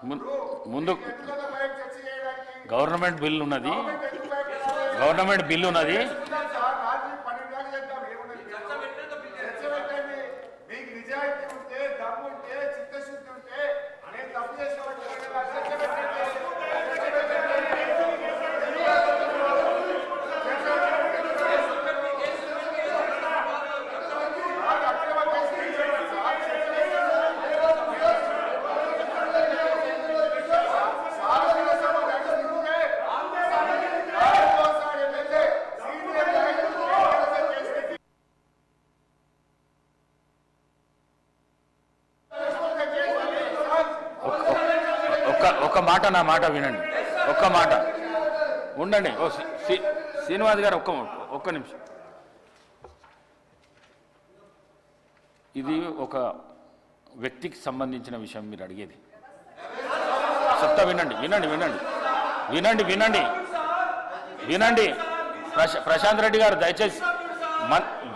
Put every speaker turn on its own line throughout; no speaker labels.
ముందు government bill ఉన్నది, government bill ఉన్నది. ఒక్క మాట, నా మాట వినండి, ఒక్క మాట ఉండండి. శ్రీనివాస్ గారు ఒక్క నిమిషం. ఇది ఒక వ్యక్తికి సంబంధించిన విషయం మీరు అడిగేది. చెప్తా వినండి వినండి వినండి వినండి వినండి వినండి ప్రశాంత్ రెడ్డి గారు దయచేసి,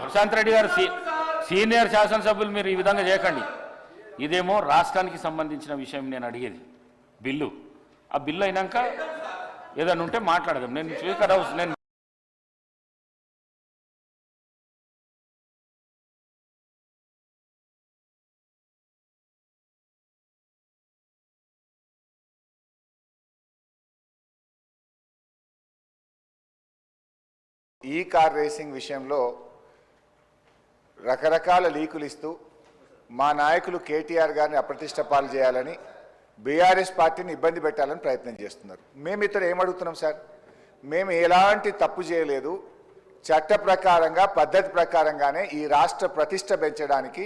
ప్రశాంత్ రెడ్డి గారు సీనియర్ శాసనసభ్యులు, మీరు ఈ విధంగా చేయకండి. ఇదేమో రాష్ట్రానికి సంబంధించిన విషయం నేను అడిగేది బిల్లు. ఆ బిల్లు అయినాక ఏదైనా ఉంటే మాట్లాడదాం. నేను స్పీకర్ హౌస్ నేను
ఈ కార్ రేసింగ్ విషయంలో రకరకాల లీకులు ఇస్తూ మా నాయకులు కేటీఆర్ గారిని అప్రతిష్ట పాలు చేయాలని, బీఆర్ఎస్ పార్టీని ఇబ్బంది పెట్టాలని ప్రయత్నం చేస్తున్నారు. మేము ఇతర ఏమడుగుతున్నాం సార్? మేము ఎలాంటి తప్పు చేయలేదు. చట్ట ప్రకారంగా, పద్ధతి ప్రకారంగానే ఈ రాష్ట్ర ప్రతిష్ట పెంచడానికి,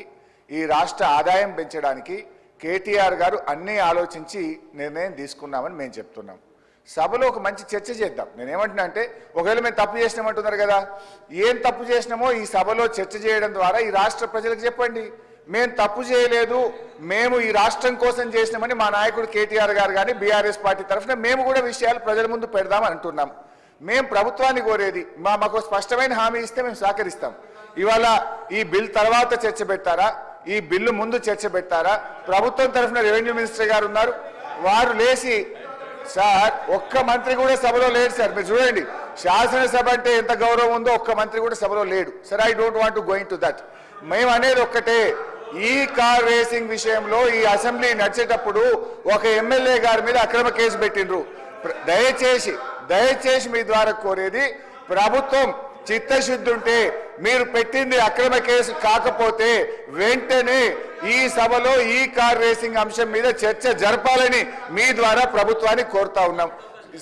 ఈ రాష్ట్ర ఆదాయం పెంచడానికి కేటీఆర్ గారు అన్నీ ఆలోచించి నిర్ణయం తీసుకున్నామని మేము చెప్తున్నాం. సభలో ఒక మంచి చర్చ చేద్దాం. నేనేమంటున్నా అంటే, ఒకవేళ మేము తప్పు చేసినామంటున్నారు కదా, ఏం తప్పు చేసినామో ఈ సభలో చర్చ చేయడం ద్వారా ఈ రాష్ట్ర ప్రజలకు చెప్పండి. మేము తప్పు చేయలేదు, మేము ఈ రాష్ట్రం కోసం చేసినామని మా నాయకుడు కేటీఆర్ గారు కానీ బీఆర్ఎస్ పార్టీ తరఫున మేము కూడా విషయాలు ప్రజల ముందు పెడదామని అంటున్నాం. మేము ప్రభుత్వాన్ని కోరేది, మాకు స్పష్టమైన హామీ ఇస్తే మేము సహకరిస్తాం. ఇవాళ ఈ బిల్ తర్వాత చర్చ పెట్టారా, ఈ బిల్లు ముందు చర్చ పెట్టారా? ప్రభుత్వం తరఫున రెవెన్యూ మినిస్టర్ గారు ఉన్నారు, వారు లేచి, సార్ ఒక్క మంత్రి కూడా సభలో లేడు సార్. మీరు చూడండి, శాసనసభ అంటే ఎంత గౌరవం ఉందో ఒక్క మంత్రి కూడా సభలో లేడు sir. I don't want to going to that. మేము అనేది ఒక్కటే, ఈ కార్ రేసింగ్ విషయంలో ఈ అసెంబ్లీ నడిచేటప్పుడు ఒక ఎమ్మెల్యే గారి మీద అక్రమ కేసు పెట్టిండ్రు. దయచేసి మీ ద్వారా కోరేది, ప్రభుత్వం చిత్తశుద్ధి ఉంటే, మీరు పెట్టింది అక్రమ కేసు కాకపోతే వెంటనే ఈ సభలో ఈ కార్ రేసింగ్ అంశం మీద చర్చ జరపాలని మీ ద్వారా ప్రభుత్వాన్ని కోరుతా ఉన్నాం.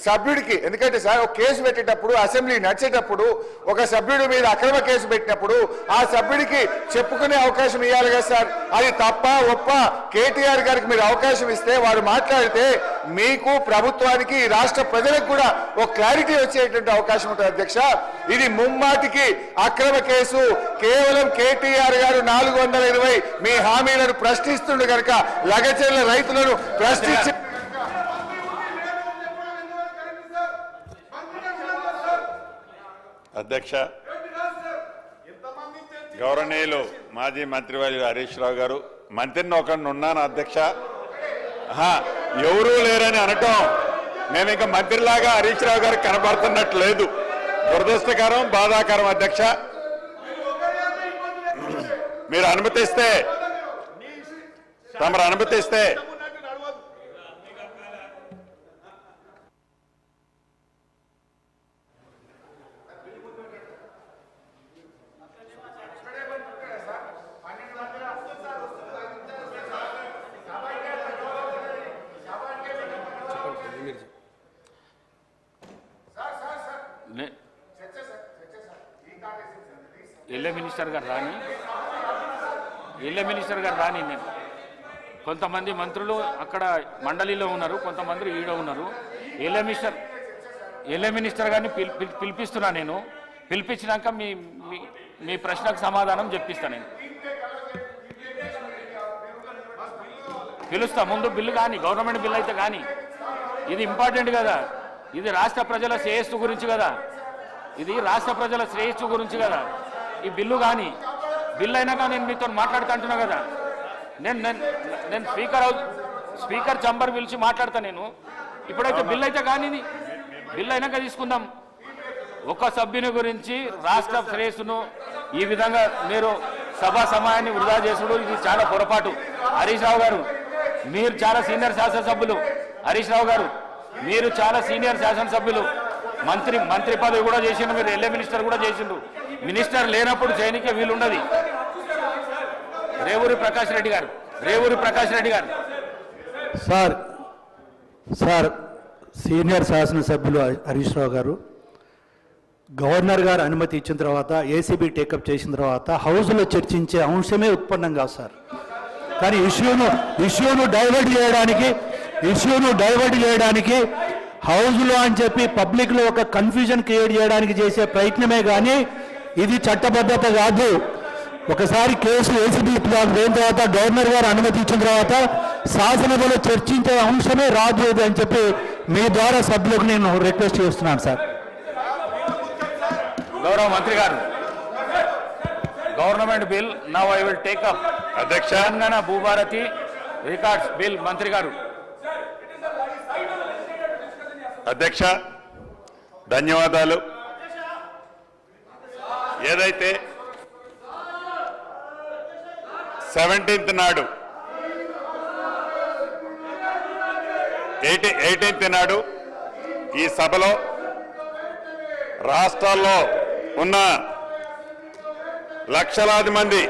సభ్యుడికి, ఎందుకంటే సార్ ఒక కేసు పెట్టేటప్పుడు, అసెంబ్లీ నడిచేటప్పుడు ఒక సభ్యుడి మీద అక్రమ కేసు పెట్టినప్పుడు ఆ సభ్యుడికి చెప్పుకునే అవకాశం ఇవ్వాలి కదా సార్. అది తప్ప ఒప్ప కేటీఆర్ గారికి మీరు అవకాశం ఇస్తే, వారు మాట్లాడితే మీకు, ప్రభుత్వానికి, రాష్ట్ర ప్రజలకు కూడా ఒక క్లారిటీ వచ్చేటువంటి అవకాశం ఉంటుంది అధ్యక్ష. ఇది ముమ్మాటికి అక్రమ కేసు. కేవలం కేటీఆర్ గారు 420 మీ హామీలను ప్రశ్నిస్తుండే కనుక లగచెర్ల రైతులను ప్రశ్నించి
అధ్యక్ష, గౌరవనీయులు మాజీ మంత్రివర్యులు హరీష్ రావు గారు, మంత్రిని ఒకరిని ఉన్నాను అధ్యక్ష, ఎవరూ లేరని అనటం నేను ఇంకా మంత్రిలాగా హరీష్ రావు గారికి కనబడుతున్నట్టు లేదు. దురదృష్టకరం, బాధాకరం అధ్యక్ష. మీరు అనుమతిస్తే, తమరు అనుమతిస్తే
ఎల్ఏ మినిస్టర్ గారు రాని నేను కొంతమంది మంత్రులు అక్కడ మండలిలో ఉన్నారు, కొంతమంది ఈడ ఉన్నారు. ఎల్ఏ మినిస్టర్ గారిని పిలిపిస్తున్నా. నేను పిలిపించినాక మీ ప్రశ్నకు సమాధానం చెప్పిస్తాను. నేను పిలుస్తా. ముందు బిల్లు కానీ, గవర్నమెంట్ బిల్లు అయితే కానీ, ఇది ఇంపార్టెంట్ కదా. ఇది రాష్ట్ర ప్రజల శ్రేయస్సు గురించి కదా. ఇది రాష్ట్ర ప్రజల శ్రేయస్సు గురించి కదా ఈ బిల్లు. కానీ బిల్లు అయినాక నేను మీతో మాట్లాడుతూ అంటున్నా కదా. నేను స్పీకర్ చంబర్ పిలిచి మాట్లాడతా నేను. ఇప్పుడైతే బిల్ అయితే కానీ బిల్ అయినాక తీసుకుందాం. ఒక సభ్యుని గురించి రాష్ట్ర శ్రేయస్సును ఈ విధంగా మీరు సభా సమయాన్ని వృధా చేసుడు ఇది చాలా పొరపాటు. హరీష్ రావు గారు మీరు చాలా సీనియర్ శాసనసభ్యులు. హరీష్ రావు గారు మీరు చాలా సీనియర్ శాసనసభ్యులు. మంత్రి పదవి కూడా చేసిండ్రు, మీరు ఎల్ఏ మినిస్టర్ కూడా చేసిండ్రు. మినిస్టర్ లేనప్పుడు చేయనికే వీలుండదు. రేవూరి ప్రకాష్ రెడ్డి గారు
సార్ సీనియర్ శాసనసభ్యులు హరీష్ రావు గారు గవర్నర్ గారు అనుమతి ఇచ్చిన తర్వాత ఏసీబీ టేకప్ చేసిన తర్వాత హౌస్లో చర్చించే అంశమే ఉత్పన్నం కాదు సార్. కానీ ఇష్యూను డైవర్ట్ చేయడానికి హౌస్లో అని చెప్పి పబ్లిక్లో ఒక కన్ఫ్యూజన్ క్రియేట్ చేయడానికి చేసే ప్రయత్నమే కానీ ఇది చట్టబద్ధత కాదు. ఒకసారి కేసు ఏసీబీ పోయిన తర్వాత గవర్నర్ గారు అనుమతి ఇచ్చిన తర్వాత శాసనసభలో చర్చించే అంశమే రాదు అని చెప్పి మీ ద్వారా సభ్యులకు నేను రిక్వెస్ట్ చేస్తున్నాను సార్.
గౌరవ మంత్రి గారు, government bill now I will take up.
అధ్యక్ష,
తెలంగాణ భూభారతి రికార్డ్స్ బిల్. మంత్రి గారు.
అధ్యక్ష ధన్యవాదాలు. ఏదైతే 17th నాడు 18th నాడు ఈ సభలో రాష్ట్రాల్లో ఉన్న లక్షలాది మంది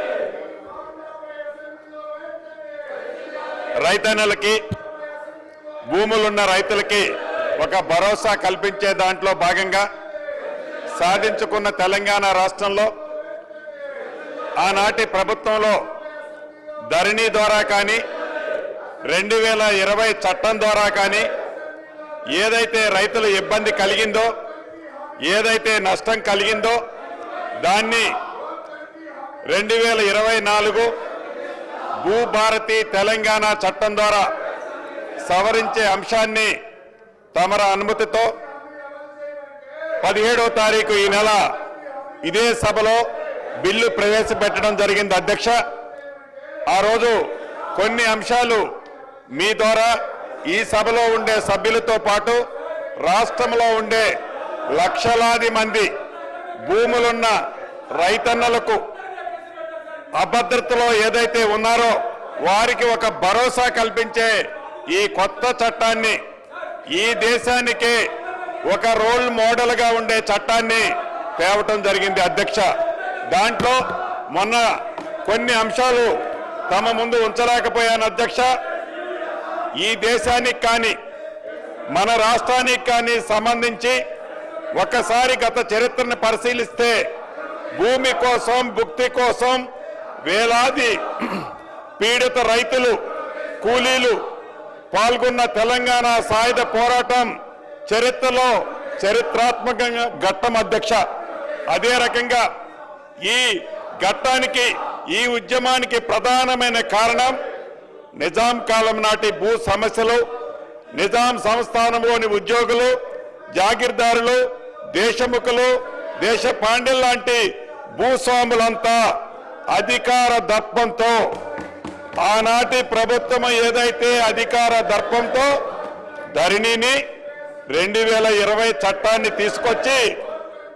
రైతన్నలకి, భూములున్న రైతులకి ఒక భరోసా కల్పించే దాంట్లో భాగంగా సాధించుకున్న తెలంగాణ రాష్ట్రంలో ఆనాటి ప్రభుత్వంలో ధరణి ద్వారా కానీ 2020 చట్టం ద్వారా కానీ ఏదైతే రైతుల ఇబ్బంది కలిగిందో, ఏదైతే నష్టం కలిగిందో దాన్ని 2024 భూభారతి తెలంగాణ చట్టం ద్వారా సవరించే అంశాన్ని తమర అనుమతితో 17వ తారీఖు ఈ నెల ఇదే సభలో బిల్లు ప్రవేశపెట్టడం జరిగింది. అధ్యక్ష, ఆ రోజు కొన్ని అంశాలు మీ ద్వారా ఈ సభలో ఉండే సభ్యులతో పాటు రాష్ట్రంలో ఉండే లక్షలాది మంది భూములున్న రైతన్నలకు అభద్రతలో ఏదైతే ఉన్నారో వారికి ఒక భరోసా కల్పించే ఈ కొత్త చట్టాన్ని, ఈ దేశానికే ఒక రోల్ మోడల్గా ఉండే చట్టాన్ని తేవటం జరిగింది. అధ్యక్ష, దాంట్లో మొన్న కొన్ని అంశాలు తమ ముందు ఉంచలేకపోయాను. అధ్యక్ష, ఈ దేశానికి కానీ మన రాష్ట్రానికి కానీ సంబంధించి ఒక్కసారి గత చరిత్రను పరిశీలిస్తే భూమి కోసం, భుక్తి కోసం వేలాది పీడిత రైతులు, కూలీలు పాల్గొన్న తెలంగాణ సాయుధ పోరాటం చరిత్రలో చరిత్రాత్మకంగా ఘట్టం. అధ్యక్ష, అదే రకంగా ఈ ఘట్టానికి, ఈ ఉద్యమానికి ప్రధానమైన కారణం నిజాం కాలం నాటి భూ సమస్యలు, నిజాం సంస్థానంలోని ఉద్యోగులు, జాగీర్దారులు, దేశముఖులు, దేశ పాండ్యులు లాంటి భూస్వాములంతా అధికార దర్పంతో, ఆనాటి ప్రభుత్వం ఏదైతే అధికార దర్పంతో ధరణిని 2020 చట్టాన్ని తీసుకొచ్చి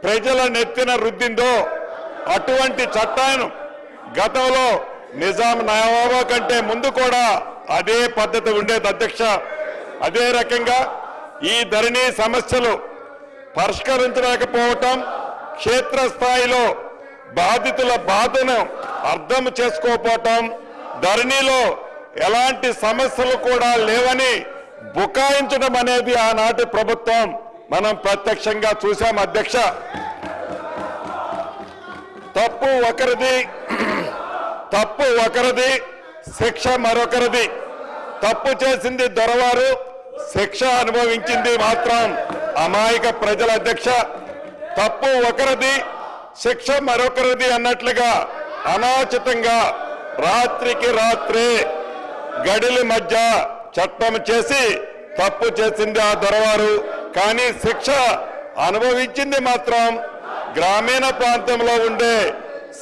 ప్రజల నెత్తిన రుద్దిందో, అటువంటి చట్టాన్ని గతంలో నిజాం నవాబు కంటే ముందు కూడా అదే పద్ధతి ఉండేది. అధ్యక్ష, అదే రకంగా ఈ ధరణి సమస్యలు పరిష్కరించలేకపోవటం, క్షేత్రస్థాయిలో బాధితుల బాధను అర్థం చేసుకోకపోవటం, ధరణిలో ఎలాంటి సమస్యలు కూడా లేవని బుకాయించడం అనేది ఆనాటి ప్రభుత్వం మనం ప్రత్యక్షంగా చూశాం. అధ్యక్ష, తప్పు ఒకరిది, శిక్ష మరొకరిది. తప్పు చేసింది దొరవారు, శిక్ష అనుభవించింది మాత్రం అమాయక ప్రజల. అధ్యక్ష, తప్పు ఒకరిది, శిక్ష మరొకరిది అన్నట్లుగా అనాచితంగా రాత్రికి రాత్రే గడిల మధ్య చట్టం చేసి తప్పు చేసింది ఆ దొరవారు, కానీ శిక్ష అనుభవించింది మాత్రం గ్రామీణ ప్రాంతంలో ఉండే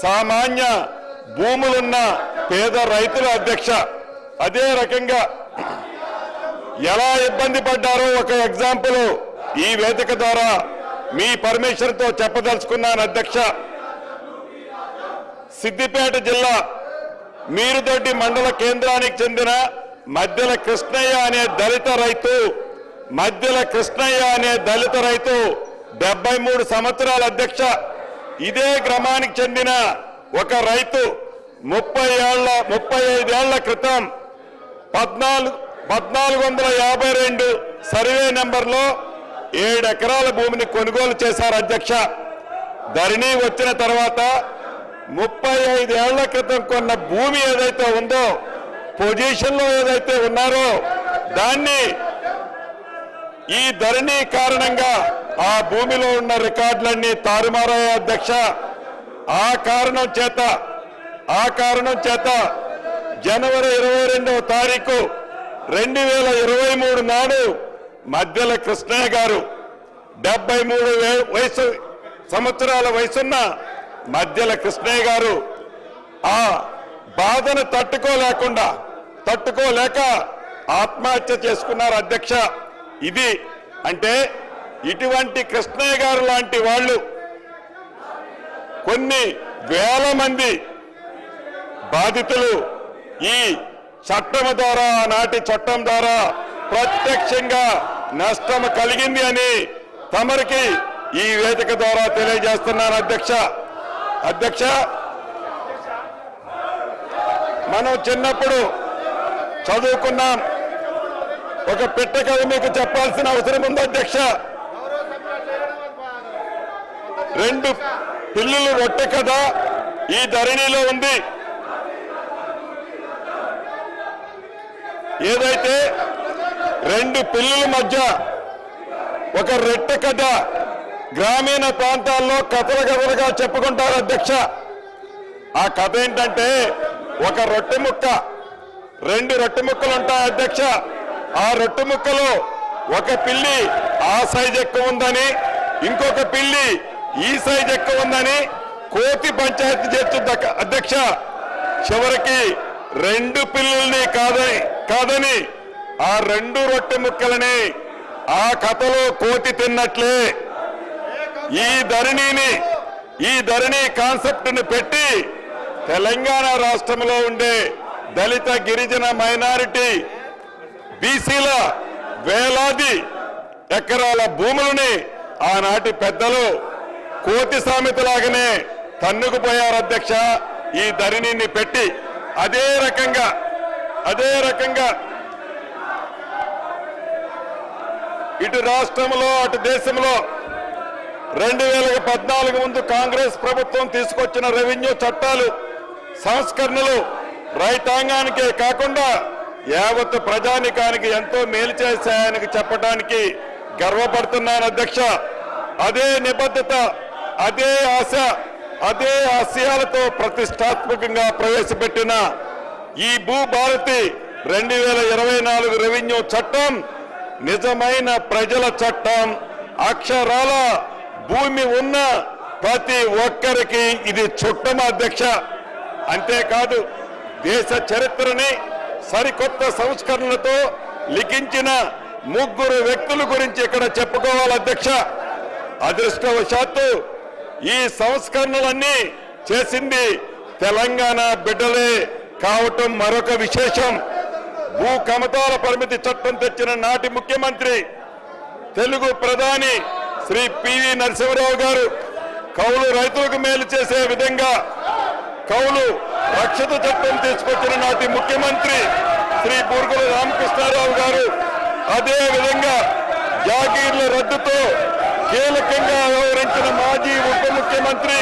సామాన్య భూములున్న పేద రైతుల. అధ్యక్ష, అదే రకంగా ఎలా ఇబ్బంది పడ్డారో ఒక ఎగ్జాంపుల్ ఈ వేదిక ద్వారా మీ పర్మిషన్ తో చెప్పదలుచుకున్నాను అధ్యక్ష. సిద్దిపేట జిల్లా మీరుదొడ్డి మండల కేంద్రానికి చెందిన మధ్యల కృష్ణయ్య అనే దళిత రైతు 73 సంవత్సరాల అధ్యక్ష. ఇదే గ్రామానికి చెందిన ఒక రైతు 35 ఏళ్ల క్రితం 1452 సర్వే నెంబర్లో 7 ఎకరాల భూమిని కొనుగోలు చేశారు అధ్యక్ష. ధరణి వచ్చిన తర్వాత 35 ఏళ్ల క్రితం కొన్న భూమి ఏదైతే ఉందో, పొజిషన్లో ఏదైతే ఉన్నారో దాన్ని ఈ ధరణి కారణంగా ఆ భూమిలో ఉన్న రికార్డులన్నీ తారుమారయ్యాయి అధ్యక్ష. ఆ కారణం చేత జనవరి 22వ తారీఖు 2023 నాడు మధ్యల కృష్ణయ్య గారు 73 సంవత్సరాల వయసున్న మధ్యల కృష్ణయ్య గారు ఆ బాధను తట్టుకోలేక ఆత్మహత్య చేసుకున్నారు అధ్యక్ష. ఇది అంటే ఇటువంటి కృష్ణయ్య గారు లాంటి వాళ్ళు కొన్ని వేల మంది బాధితులు ఈ చట్టం ద్వారా, ఆనాటి చట్టం ద్వారా ప్రత్యక్షంగా నష్టం కలిగింది అని తమరికి ఈ వేదిక ద్వారా తెలియజేస్తున్నాను అధ్యక్ష. మనం చిన్నప్పుడు చదువుకున్నాం. ఒక పిట్ట కథ మీకు చెప్పాల్సిన అవసరం ఉంది అధ్యక్ష. 2 పిల్లులు రొట్టె కథ ఈ ధరణిలో ఉంది. ఏదైతే 2 పిల్లుల మధ్య ఒక రొట్టె కథ గ్రామీణ ప్రాంతాల్లో కథలుగా చెప్పుకుంటారు అధ్యక్ష. ఆ కథ ఏంటంటే, ఒక రొట్టె ముక్క, 2 రొట్టె ముక్కలు ఉంటాయి అధ్యక్ష. ఆ రొట్టె ముక్కలో ఒక పిల్లి ఆ సైజ్ ఎక్కువ ఉందని, ఇంకొక పిల్లి ఈ సైజ్ ఎక్కువ ఉందని కోతి పంచాయతీ చేస్తుంది అధ్యక్ష. చివరికి 2 పిల్లుల్ని కాదని ఆ 2 రొట్టె ముక్కలని ఆ కథలో కోతి తిన్నట్లే ఈ ధరణి కాన్సెప్ట్ ని పెట్టి తెలంగాణ రాష్ట్రంలో ఉండే దళిత, గిరిజన, మైనారిటీ, బీసీల వేలాది ఎకరాల భూములని ఆనాటి పెద్దలు కోతి సామెతలాగానే తన్నుకుపోయారు అధ్యక్ష. ఈ ధరణిని పెట్టి అదే రకంగా ఇటు రాష్ట్రంలో అటు దేశంలో 2014 ముందు కాంగ్రెస్ ప్రభుత్వం తీసుకొచ్చిన రెవెన్యూ చట్టాలు, సంస్కరణలు రైతాంగానికే కాకుండా యావత్ ప్రజానికానికి ఎంతో మేలు చేశాయని చెప్పడానికి గర్వపడుతున్నాను అధ్యక్ష. అదే నిబద్ధత, అదే ఆశ, అదే ఆశయాలతో ప్రతిష్టాత్మకంగా ప్రవేశపెట్టిన ఈ భూభారతి 2024 రెవెన్యూ చట్టం నిజమైన ప్రజల చట్టం. అక్షరాల భూమి ఉన్న ప్రతి ఒక్కరికి ఇది చుట్టం అధ్యక్ష. అంతేకాదు, దేశ చరిత్రని సరికొత్త సంస్కరణలతో లిఖించిన 3 వ్యక్తుల గురించి ఇక్కడ చెప్పుకోవాలి అధ్యక్ష. అదృష్టవశాత్తు ఈ సంస్కరణలన్నీ చేసింది తెలంగాణ బిడ్డలే కావటం మరొక విశేషం. భూ కమతాల పరిమితి చట్టం తెచ్చిన నాటి ముఖ్యమంత్రి, తెలుగు ప్రధాని శ్రీ పివి నరసింహరావు గారు కౌలు రైతులకు మేలు చేసే విధంగా కౌలు రక్షిత చట్టం తీసుకొచ్చిన నాటి ముఖ్యమంత్రి శ్రీ బూర్గుల రామకృష్ణారావు గారు, అదే విధంగా జాగీర్ల రద్దుతో కీలకంగా వ్యవహరించిన మాజీ ఉప ముఖ్యమంత్రి